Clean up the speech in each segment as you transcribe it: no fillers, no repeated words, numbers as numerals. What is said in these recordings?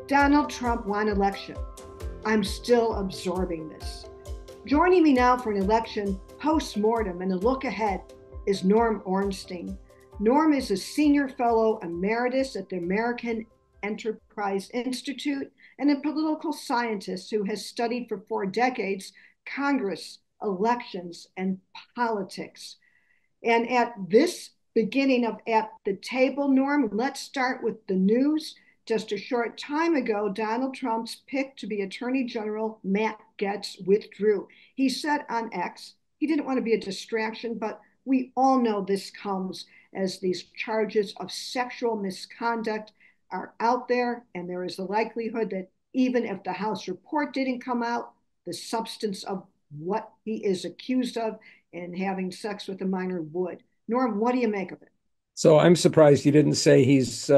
Donald Trump won election. I'm still absorbing this. Joining me now for an election post-mortem and a look ahead is Norm Ornstein. Norm is a senior fellow emeritus at the American Enterprise Institute and a political scientist who has studied for 4 decades Congress, elections, and politics. And at this beginning of At the Table, Norm, let's start with the news. Just a short time ago, Donald Trump's pick to be Attorney General, Matt Gaetz, withdrew. He said on X he didn't want to be a distraction, but we all know this comes as these charges of sexual misconduct are out there, and there is the likelihood that even if the House report didn't come out, the substance of what he is accused of and having sex with a minor would. Norm, what do you make of it? So I'm surprised you didn't say he's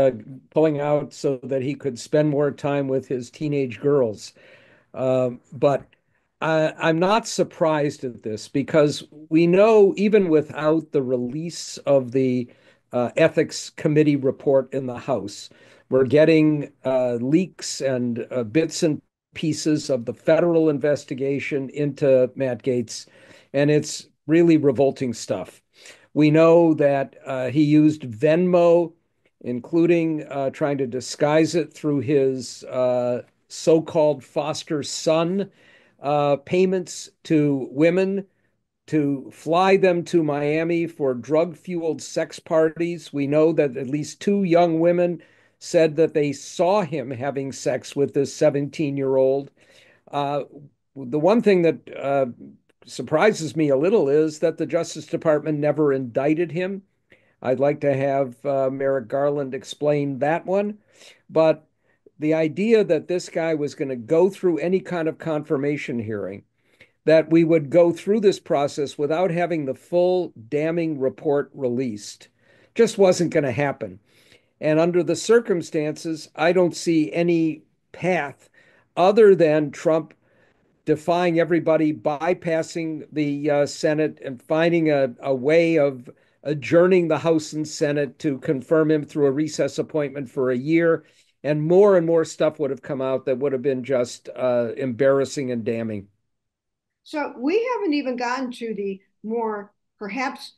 pulling out so that he could spend more time with his teenage girls. But I'm not surprised at this because we know even without the release of the Ethics Committee report in the House, we're getting leaks and bits and pieces of the federal investigation into Matt Gaetz, and it's really revolting stuff. We know that he used Venmo, including trying to disguise it through his so-called foster son payments to women to fly them to Miami for drug-fueled sex parties. We know that at least two young women said that they saw him having sex with this 17-year-old. Uh, the one thing that surprises me a little is that the Justice Department never indicted him. I'd like to have Merrick Garland explain that one. But the idea that this guy was going to go through any kind of confirmation hearing, that we would go through this process without having the full damning report released, just wasn't going to happen. And under the circumstances, I don't see any path other than Trump defying everybody, bypassing the Senate, and finding a way of adjourning the House and Senate to confirm him through a recess appointment for a year. And more stuff would have come out that would have been just embarrassing and damning. So we haven't even gotten to the more perhaps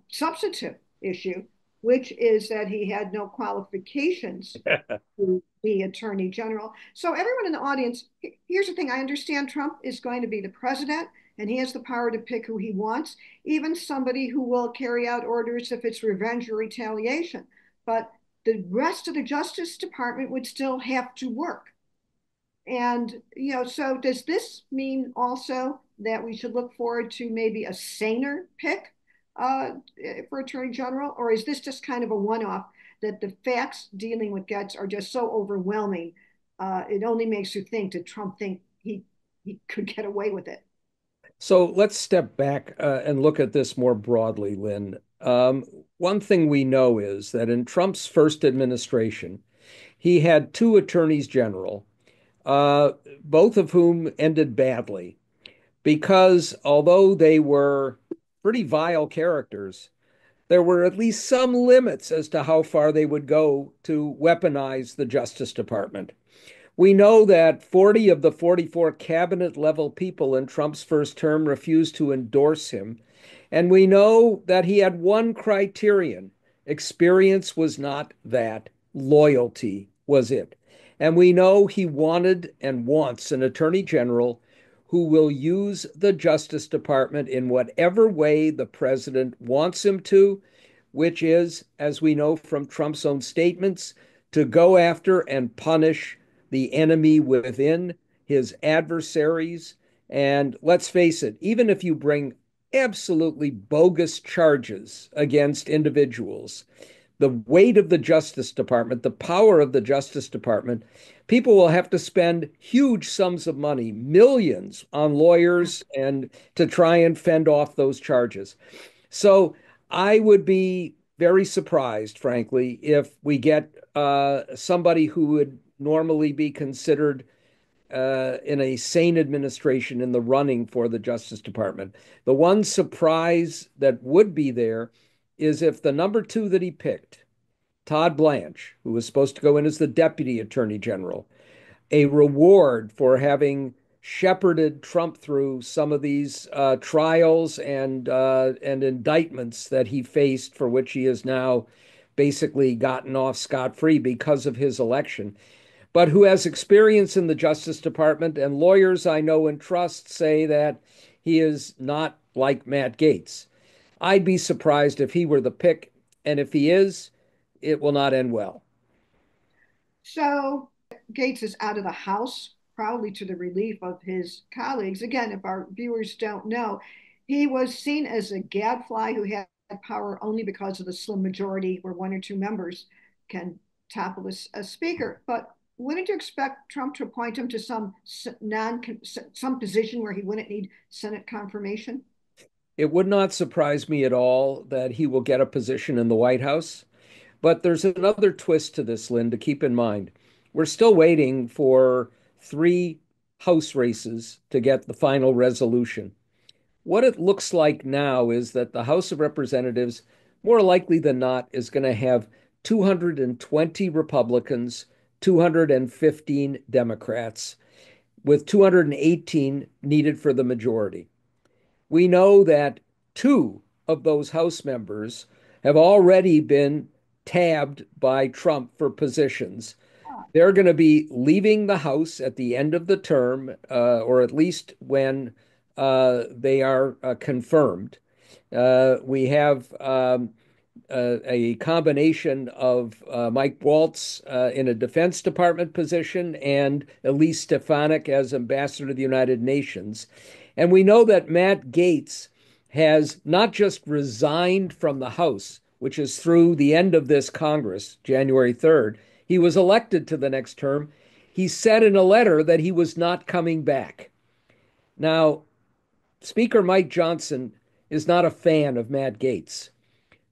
substantive issue, which is that he had no qualifications to be attorney general. So everyone in the audience, here's the thing. I understand Trump is going to be the president and he has the power to pick who he wants, even somebody who will carry out orders if it's revenge or retaliation. But the rest of the Justice Department would still have to work. And, so does this mean also that we should look forward to maybe a saner pick uh, for Attorney General? Or is this just kind of a one off that the facts dealing with Getz are just so overwhelming? It only makes you think, did Trump think he could get away with it? So let's step back and look at this more broadly, Lynn. One thing we know is that in Trump's first administration, he had two attorneys general, uh, both of whom ended badly because although they were pretty vile characters, there were at least some limits as to how far they would go to weaponize the Justice Department. We know that 40 of the 44 cabinet level people in Trump's first term refused to endorse him. And we know that he had one criterion: experience was not that, loyalty was it. And we know he wanted and wants an attorney general who will use the Justice Department in whatever way the president wants him to, which is, as we know from Trump's own statements, to go after and punish the enemy within, his adversaries. And let's face it, even if you bring absolutely bogus charges against individuals, the weight of the Justice Department, the power of the Justice Department, people will have to spend huge sums of money, millions, on lawyers and to try and fend off those charges. So I would be very surprised, frankly, if we get somebody who would normally be considered in a sane administration in the running for the Justice Department. The one surprise that would be there is if the number two that he picked Todd Blanche, who was supposed to go in as the deputy attorney general, a reward for having shepherded Trump through some of these trials and indictments that he faced, for which he has now basically gotten off scot-free because of his election, but who has experience in the Justice Department. And lawyers I know and trust say that he is not like Matt Gaetz. I'd be surprised if he were the pick, and if he is, it will not end well. So Gates is out of the House, probably to the relief of his colleagues. Again, if our viewers don't know, he was seen as a gadfly who had power only because of the slim majority where one or two members can topple a speaker. But wouldn't you expect Trump to appoint him to some position where he wouldn't need Senate confirmation? It would not surprise me at all that he will get a position in the White House. But there's another twist to this, Lynn, to keep in mind. We're still waiting for three House races to get the final resolution. What it looks like now is that the House of Representatives, more likely than not, is going to have 220 Republicans, 215 Democrats, with 218 needed for the majority. We know that two of those House members have already been tabbed by Trump for positions. They're going to be leaving the House at the end of the term, or at least when they are confirmed. We have a combination of Mike Waltz in a Defense Department position and Elise Stefanik as ambassador to the United Nations. And we know that Matt Gaetz has not just resigned from the House, which is through the end of this Congress, January 3rd. He was elected to the next term. He said in a letter that he was not coming back. Now, Speaker Mike Johnson is not a fan of Matt Gaetz,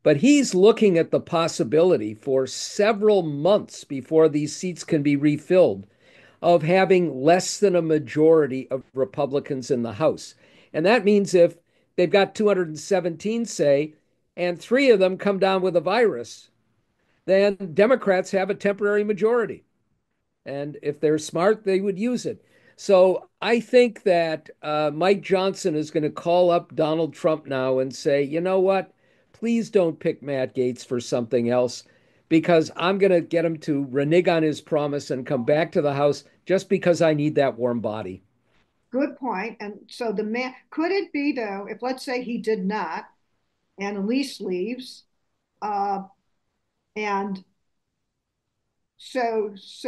but he's looking at the possibility for several months before these seats can be refilled of having less than a majority of Republicans in the House. And that means if they've got 217, say, and three of them come down with a virus, then Democrats have a temporary majority. And if they're smart, they would use it. So I think that Mike Johnson is going to call up Donald Trump now and say, you know what? Please don't pick Matt Gaetz for something else because I'm going to get him to renege on his promise and come back to the House just because I need that warm body. Good point. And so the man, could it be though, if let's say he did not, and Elise leaves, uh, and is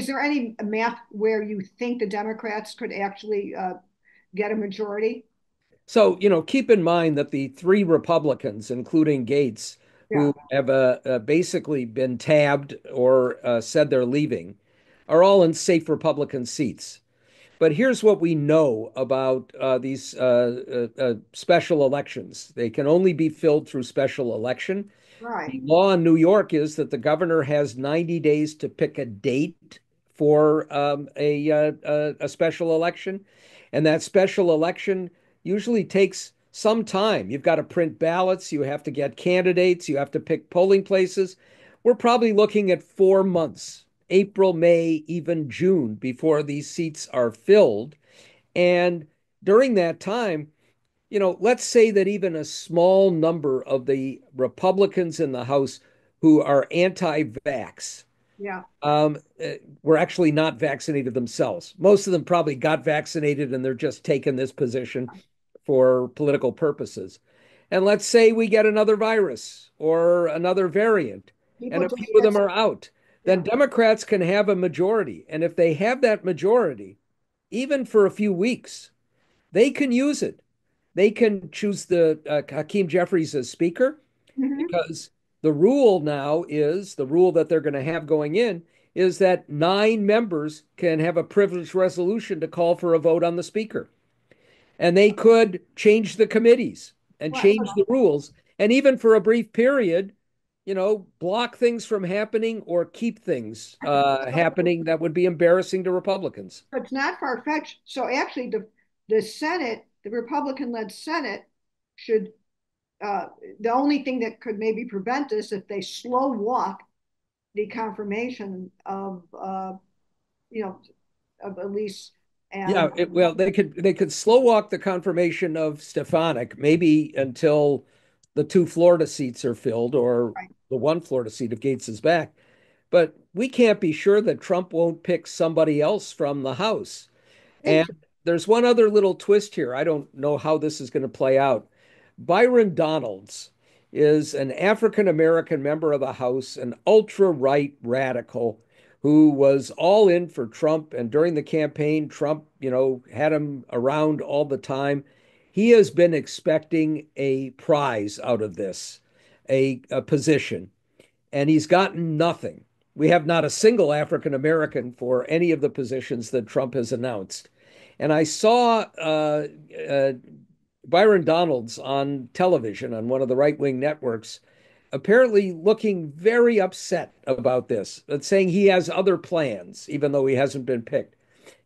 there any math where you think the Democrats could actually get a majority? So, keep in mind that the three Republicans, including Gaetz, Yeah, who have basically been tabbed or said they're leaving, are all in safe Republican seats. But here's what we know about these special elections. They can only be filled through special election. right. The law in New York is that the governor has 90 days to pick a date for a special election. And that special election usually takes some time. You've got to print ballots, you have to get candidates, you have to pick polling places. We're probably looking at 4 months, April, May, even June, before these seats are filled. And during that time, let's say that even a small number of the Republicans in the House who are anti-vax Yeah. um, were actually not vaccinated themselves. Most of them probably got vaccinated and they're just taking this position for political purposes. And let's say we get another virus or another variant, and People a just few of get, them are out. yeah. Then Democrats can have a majority. And if they have that majority, even for a few weeks, they can use it. They can choose the Hakeem Jeffries as speaker Mhm. because the rule that they're going to have going in is that 9 members can have a privileged resolution to call for a vote on the speaker. And they could change the committees and Right. change the rules. And even for a brief period, block things from happening or keep things happening that would be embarrassing to Republicans. It's not far-fetched. So actually the Senate, the Republican-led Senate should uh, the only thing that could maybe prevent this if they slow walk the confirmation of you know of Elise and Yeah, well, they could slow walk the confirmation of Stefanik maybe until the two Florida seats are filled or right, the one Florida seat if Gates is back. But we can't be sure that Trump won't pick somebody else from the House. And there's one other little twist here. I don't know how this is going to play out. Byron Donalds is an African American member of the House, an ultra right radical who was all in for Trump. And during the campaign, Trump, had him around all the time. He has been expecting a prize out of this, a position, and he's gotten nothing. We have not a single African American for any of the positions that Trump has announced. And I saw uh, Byron Donalds on television on one of the right wing networks, apparently looking very upset about this, but saying he has other plans, even though he hasn't been picked.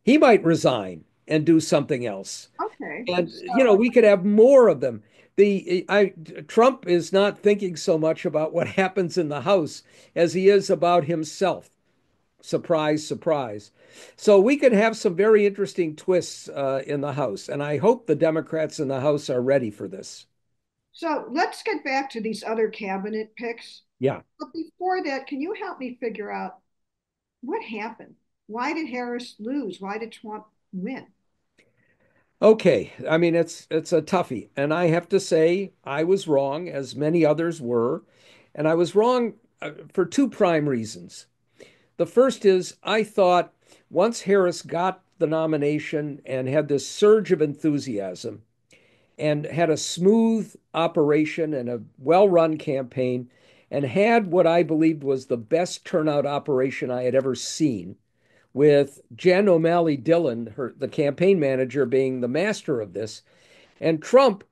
He might resign and do something else. okay, And so we could have more of them. Trump is not thinking so much about what happens in the House as he is about himself. Surprise, surprise. So we could have some very interesting twists in the House, and I hope the Democrats in the House are ready for this. so let's get back to these other cabinet picks. Yeah. But before that, can you help me figure out what happened? Why did Harris lose? Why did Trump win? Okay. I mean, it's a toughie, and I have to say I was wrong, as many others were, and I was wrong for two prime reasons. The first is I thought once Harris got the nomination and had this surge of enthusiasm and had a smooth operation and a well run campaign and had what I believed was the best turnout operation I had ever seen, with Jen O'Malley Dillon, the campaign manager, being the master of this, and Trump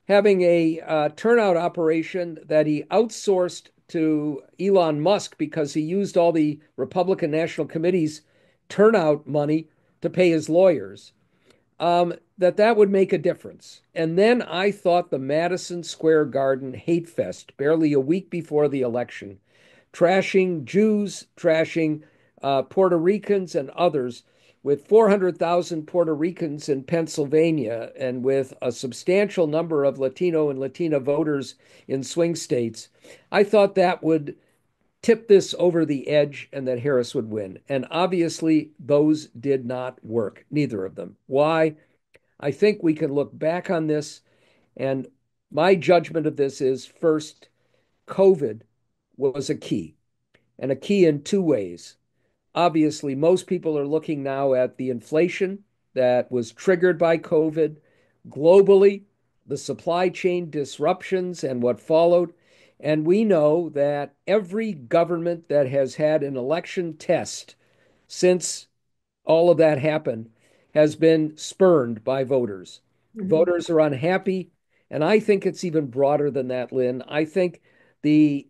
having a turnout operation that he outsourced to Elon Musk because he used all the Republican National Committee's turnout money to pay his lawyers, that would make a difference. And then I thought the Madison Square Garden hate fest, barely a week before the election, trashing Jews, trashing Puerto Ricans and others, with 400,000 Puerto Ricans in Pennsylvania and with a substantial number of Latino and Latina voters in swing states, I thought that would tip this over the edge and that Harris would win. And obviously, those did not work, neither of them. Why? I think we can look back on this, and my judgment of this is first, COVID was a key, and a key in two ways. Obviously, most people are looking now at the inflation that was triggered by COVID globally, the supply chain disruptions, and what followed. And we know that every government that has had an election test since all of that happened has been spurned by voters. Mhm. Voters are unhappy. And I think it's even broader than that, Lynn. I think the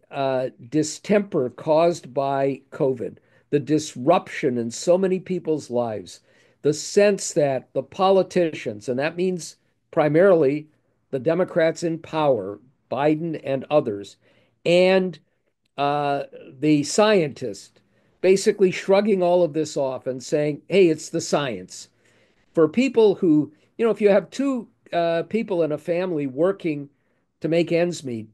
distemper caused by COVID, the disruption in so many people's lives, the sense that the politicians, and that means primarily the Democrats in power, Biden and others, and uh, the scientist basically shrugging all of this off and saying, hey, it's the science. For people who, if you have two people in a family working to make ends meet,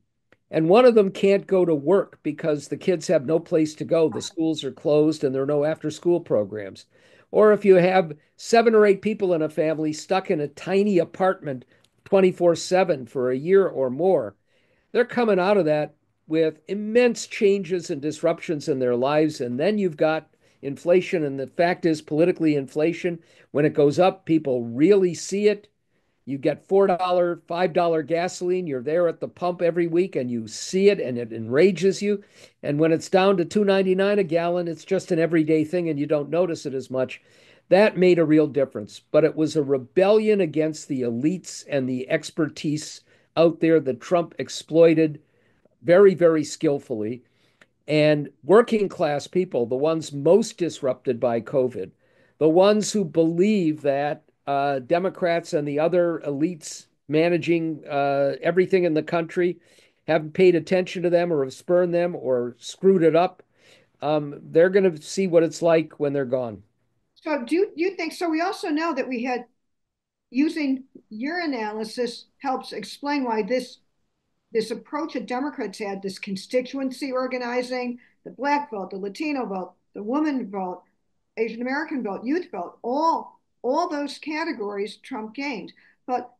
and one of them can't go to work because the kids have no place to go, the schools are closed and there are no after school programs. Or if you have 7 or 8 people in a family stuck in a tiny apartment 24/7 for a year or more, they're coming out of that with immense changes and disruptions in their lives. And then you've got inflation. And the fact is, politically, inflation, when it goes up, people really see it. You get $4, $5 gasoline. You're there at the pump every week and you see it and it enrages you. And when it's down to $2.99 a gallon, it's just an everyday thing and you don't notice it as much. That made a real difference. But it was a rebellion against the elites and the expertise out there that Trump exploited very, very skillfully. And working class people, the ones most disrupted by COVID, the ones who believe that Democrats and the other elites managing everything in the country haven't paid attention to them or have spurned them or screwed it up, they're going to see what it's like when they're gone. So do you think so? We also know that we had using your analysis helps explain why this approach that Democrats had, this constituency organizing, the black vote, the Latino vote, the woman vote, Asian American vote, youth vote, all those categories Trump gained. But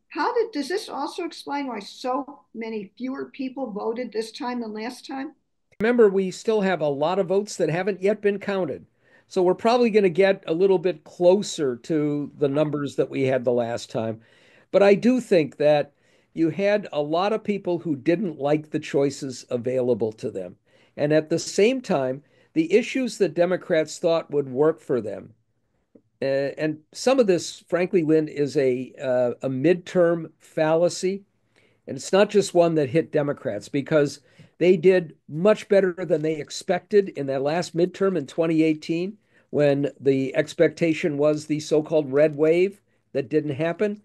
does this also explain why so many fewer people voted this time than last time? Remember, we still have a lot of votes that haven't yet been counted. So we're probably going to get a little bit closer to the numbers that we had the last time. But I do think that you had a lot of people who didn't like the choices available to them. And at the same time, the issues that Democrats thought would work for them. And some of this, frankly, Lynn, is a midterm fallacy. And it's not just one that hit Democrats because they did much better than they expected in that last midterm in 2018 when the expectation was the so-called red wave that didn't happen.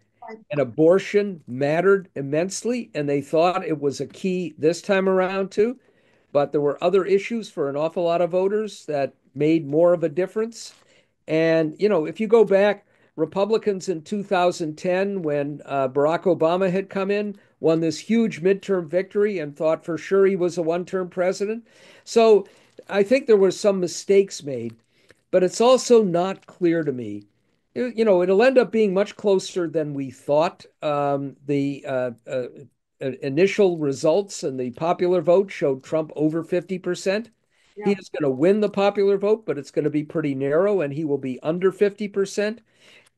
And abortion mattered immensely, and they thought it was a key this time around too. But there were other issues for an awful lot of voters that made more of a difference. And, if you go back, Republicans in 2010, when Barack Obama had come in, won this huge midterm victory and thought for sure he was a one-term president. So I think there were some mistakes made, but it's also not clear to me. It'll end up being much closer than we thought. The initial results and the popular vote showed Trump over 50%. He Yeah. is going to win the popular vote, but it's going to be pretty narrow, and he will be under 50%.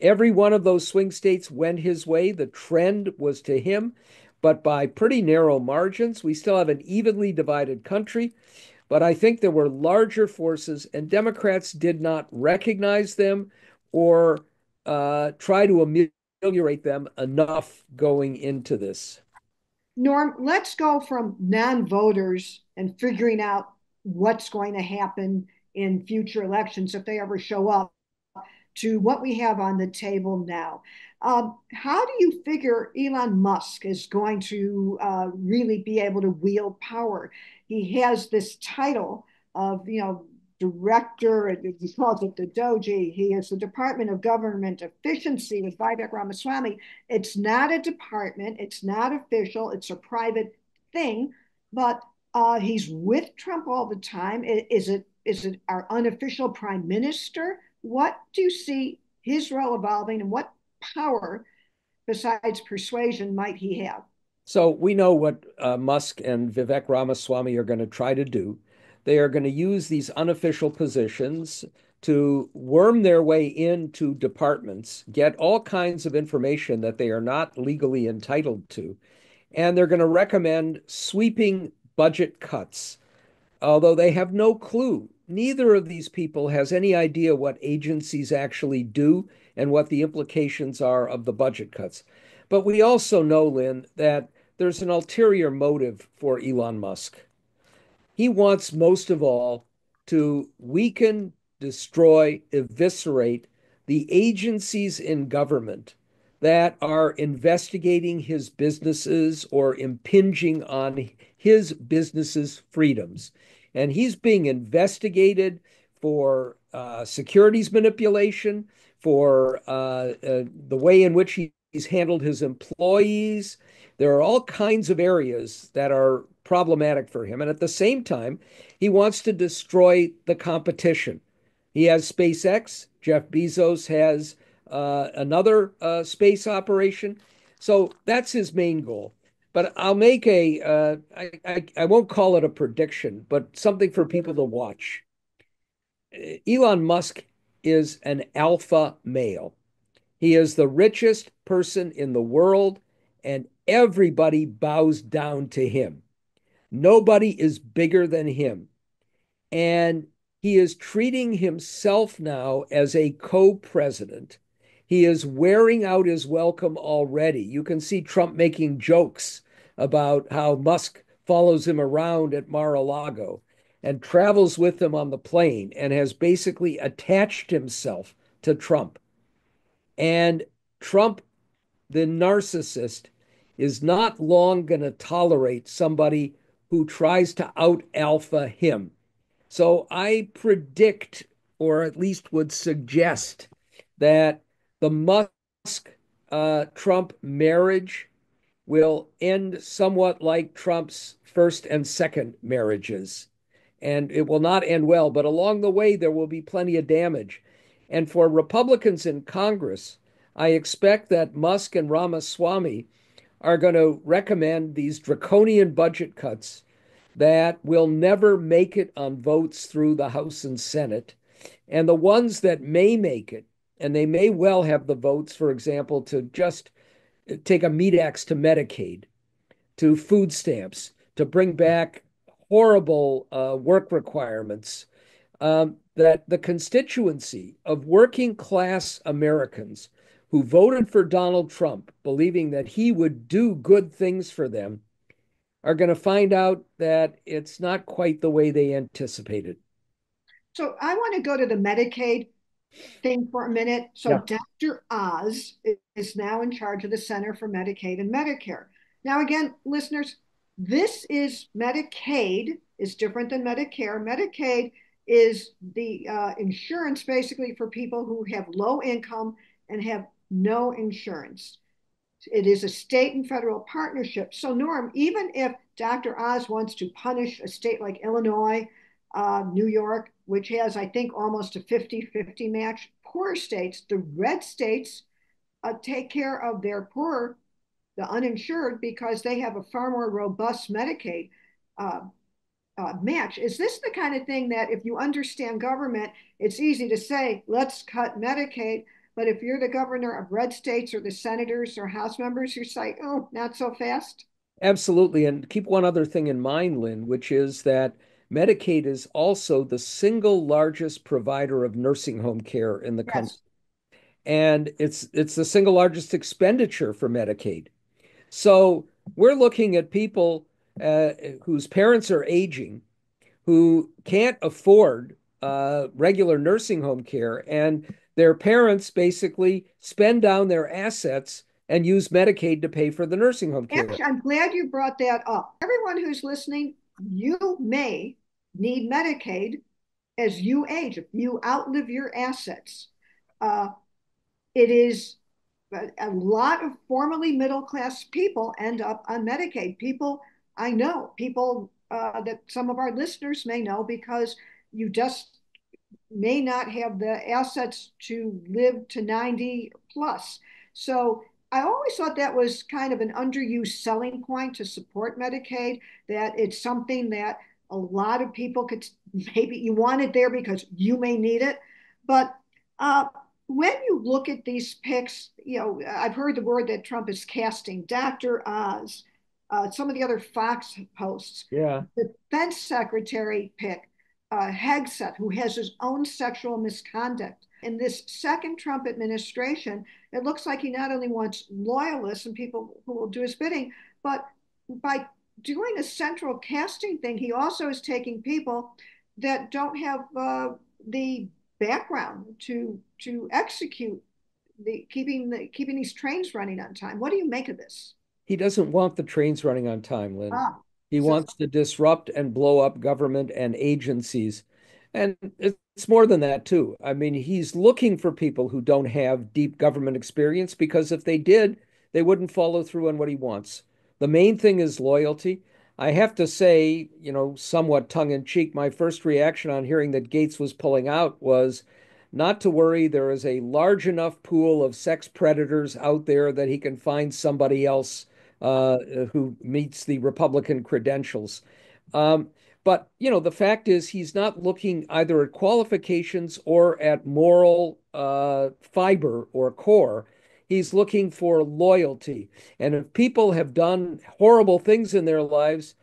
Every one of those swing states went his way. The trend was to him, but by pretty narrow margins. We still have an evenly divided country, but I think there were larger forces, and Democrats did not recognize them or try to ameliorate them enough going into this. Norm, let's go from non-voters and figuring out what's going to happen in future elections if they ever show up to what we have on the table now. How do you figure Elon Musk is going to really be able to wield power? He has this title of, director, he calls it the Doji. He is the Department of Government Efficiency with Vivek Ramaswamy. It's not a department, it's not official, it's a private thing, but he's with Trump all the time. Is it our unofficial prime minister? What do you see his role evolving, and what power besides persuasion might he have? So we know what Musk and Vivek Ramaswamy are going to try to do. They are going to use these unofficial positions to worm their way into departments, get all kinds of information that they are not legally entitled to, and they're going to recommend sweeping budget cuts, although they have no clue. Neither of these people has any idea what agencies actually do and what the implications are of the budget cuts. But we also know, Lynn, that there's an ulterior motive for Elon Musk. He wants most of all to weaken, destroy, eviscerate the agencies in government that are investigating his businesses or impinging on his business's freedoms. And he's being investigated for securities manipulation, for the way in which he's handled his employees. There are all kinds of areas that are problematic for him. And at the same time, he wants to destroy the competition. He has SpaceX. Jeff Bezos has another space operation. So that's his main goal. But I'll make I won't call it a prediction, but something for people to watch. Elon Musk is an alpha male. He is the richest person in the world, and everybody bows down to him. Nobody is bigger than him. And he is treating himself now as a co-president. He is wearing out his welcome already. You can see Trump making jokes about how Musk follows him around at Mar-a-Lago and travels with him on the plane and has basically attached himself to Trump. And Trump, the narcissist, is not long going to tolerate somebody who tries to out alpha him. So I predict, or at least would suggest, that the Musk Trump marriage will end somewhat like Trump's first and second marriages. And it will not end well, but along the way, there will be plenty of damage. And for Republicans in Congress, I expect that Musk and Ramaswamy are going to recommend these draconian budget cuts that will never make it on votes through the House and Senate. And the ones that may make it, and they may well have the votes, for example, to just take a meat axe to Medicaid, to food stamps, to bring back horrible work requirements, that the constituency of working class Americans who voted for Donald Trump, believing that he would do good things for them, are going to find out that it's not quite the way they anticipated. So I want to go to the Medicaid thing for a minute. So Yeah. Dr. Oz is now in charge of the Center for Medicaid and Medicare. Now, again, listeners, this is Medicaid is different than Medicare. Medicaid is the insurance basically for people who have low income and have no insurance. It is a state and federal partnership. So, Norm, even if Dr. Oz wants to punish a state like Illinois, New York, which has, I think, almost a 50-50 match, poor states, the red states, take care of their poor, the uninsured, because they have a far more robust Medicaid uh, match. Is this the kind of thing that if you understand government, it's easy to say, let's cut Medicaid. But if you're the governor of red states or the senators or House members, you say, oh, not so fast? Absolutely. And keep one other thing in mind, Lynn, which is that Medicaid is also the single largest provider of nursing home care in the country. Yes. And it's the single largest expenditure for Medicaid. So we're looking at people whose parents are aging, who can't afford regular nursing home care, and their parents basically spend down their assets and use Medicaid to pay for the nursing home care. Actually, I'm glad you brought that up. Everyone who's listening, you may need Medicaid as you age, if you outlive your assets. Uh, it is a lot of formerly middle class people end up on Medicaid. People I know, people that some of our listeners may know because you just may not have the assets to live to 90 plus. So I always thought that was kind of an underused selling point to support Medicaid, that it's something that a lot of people could, maybe you want it there because you may need it. But uh, when you look at these picks, you know, I've heard the word that Trump is casting, Dr. Oz, some of the other Fox hosts, Yeah. the defense secretary pick, Hegseth, who has his own sexual misconduct. In this second Trump administration, it looks like he not only wants loyalists and people who will do his bidding, but by doing a central casting thing, he also is taking people that don't have the background to execute keeping these trains running on time. What do you make of this? He doesn't want the trains running on time, Lynn. Ah, He so wants to disrupt and blow up government and agencies. And it's more than that, too. I mean, he's looking for people who don't have deep government experience because if they did, they wouldn't follow through on what he wants. The main thing is loyalty. I have to say, somewhat tongue in cheek, my first reaction on hearing that Gates was pulling out was not to worry. There is a large enough pool of sex predators out there that he can find somebody else uh, who meets the Republican credentials. Um, but, the fact is, he's not looking either at qualifications or at moral fiber or core. He's looking for loyalty. And if people have done horrible things in their lives,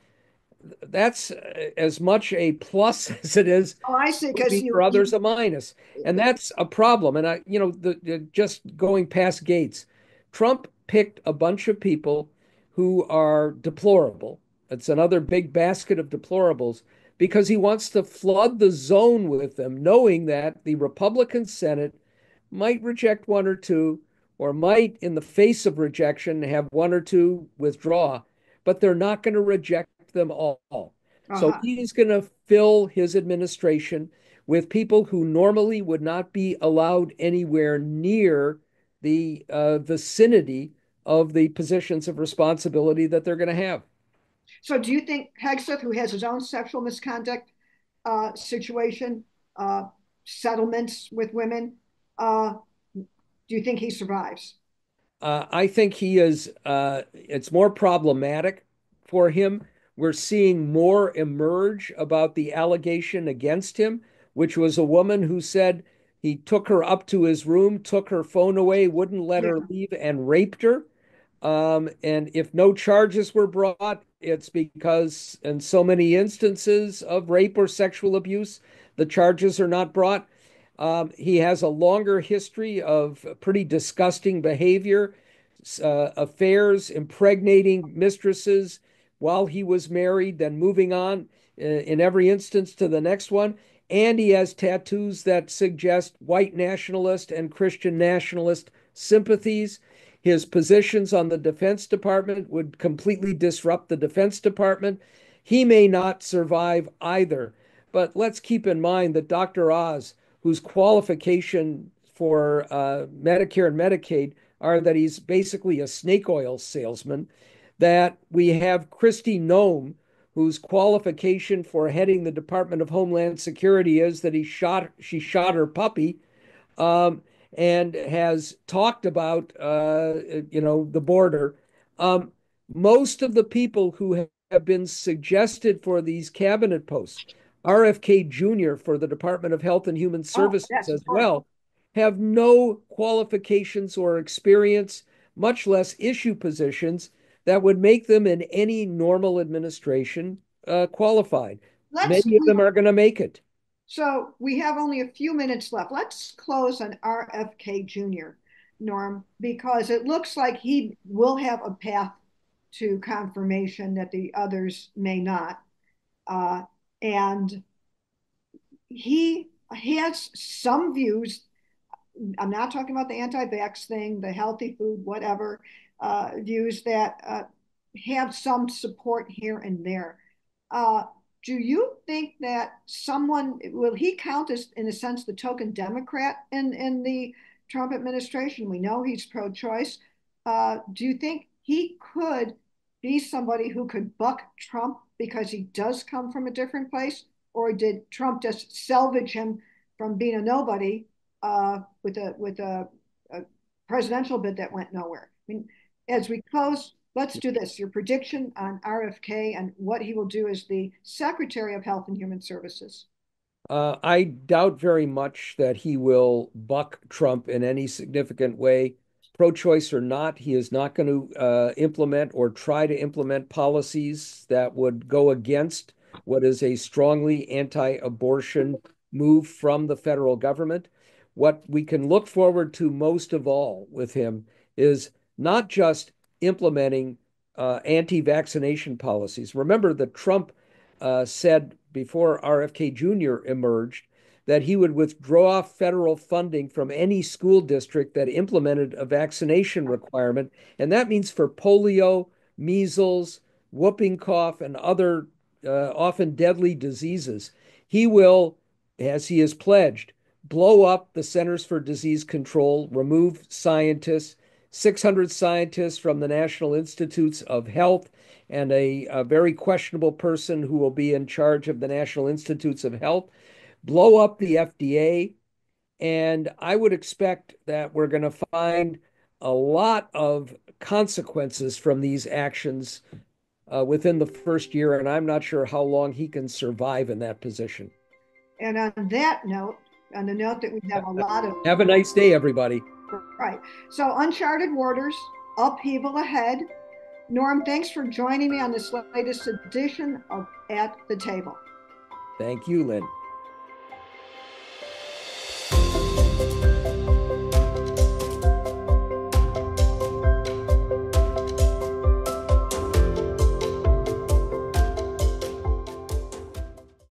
that's as much a plus as it is oh, I see, would because be for others a minus. And that's a problem. And just going past Gates, Trump picked a bunch of people who are deplorable. It's another big basket of deplorables because he wants to flood the zone with them, knowing that the Republican Senate might reject one or two, or might, in the face of rejection, have one or two withdraw, but they're not going to reject them all. So Uh-huh. he's going to fill his administration with people who normally would not be allowed anywhere near the vicinity of the positions of responsibility that they're going to have. So do you think Hegseth, who has his own sexual misconduct situation, uh, settlements with women, do you think he survives? I think he is, it's more problematic for him. We're seeing more emerge about the allegation against him, which was a woman who said he took her up to his room, took her phone away, wouldn't let her Yeah. leave, and raped her. And if no charges were brought, it's because in so many instances of rape or sexual abuse, the charges are not brought. He has a longer history of pretty disgusting behavior, affairs, impregnating mistresses while he was married, then moving on in every instance to the next one. And he has tattoos that suggest white nationalist and Christian nationalist sympathies. His positions on the Defense Department would completely disrupt the Defense Department. He may not survive either. But let's keep in mind that Dr. Oz, whose qualification for Medicare and Medicaid are that he's basically a snake oil salesman, that we have Kristi Noem, whose qualification for heading the Department of Homeland Security is that she shot her puppy, um, and has talked about the border. Um, Most of the people who have been suggested for these cabinet posts, RFK Jr. for the Department of Health and Human Oh, Services yes, of as course. well, have no qualifications or experience, much less issue positions that would make them in any normal administration qualified. Let's Many of them are going to make it. So we have only a few minutes left. Let's close on RFK Jr., Norm, because it looks like he will have a path to confirmation that the others may not. Uh, and he has some views. I'm not talking about the anti-vax thing, the healthy food, whatever, views that have some support here and there. Uh, do you think that someone will he count as, in a sense, the token Democrat in the Trump administration? We know he's pro-choice. Do you think he could be somebody who could buck Trump because he does come from a different place, or did Trump just salvage him from being a nobody with a presidential bid that went nowhere? I mean, as we close, let's do this. Your prediction on RFK and what he will do as the Secretary of Health and Human Services. I doubt very much that he will buck Trump in any significant way. Pro choice or not, he is not going to implement or try to implement policies that would go against what is a strongly anti abortion move from the federal government. What we can look forward to most of all with him is not just implementing anti vaccination policies. Remember that Trump said before RFK Jr. emerged that he would withdraw federal funding from any school district that implemented a vaccination requirement. And that means for polio, measles, whooping cough, and other often deadly diseases. He will, as he has pledged, blow up the Centers for Disease Control, remove scientists, 600 scientists from the National Institutes of Health, and a very questionable person who will be in charge of the National Institutes of Health, blow up the FDA. And I would expect that we're going to find a lot of consequences from these actions within the first year. And I'm not sure how long he can survive in that position. And on that note, on the note that we have a lot of, Have a nice day, everybody. right. So uncharted waters, upheaval ahead. Norm, thanks for joining me on this latest edition of At the Table. Thank you, Lynn.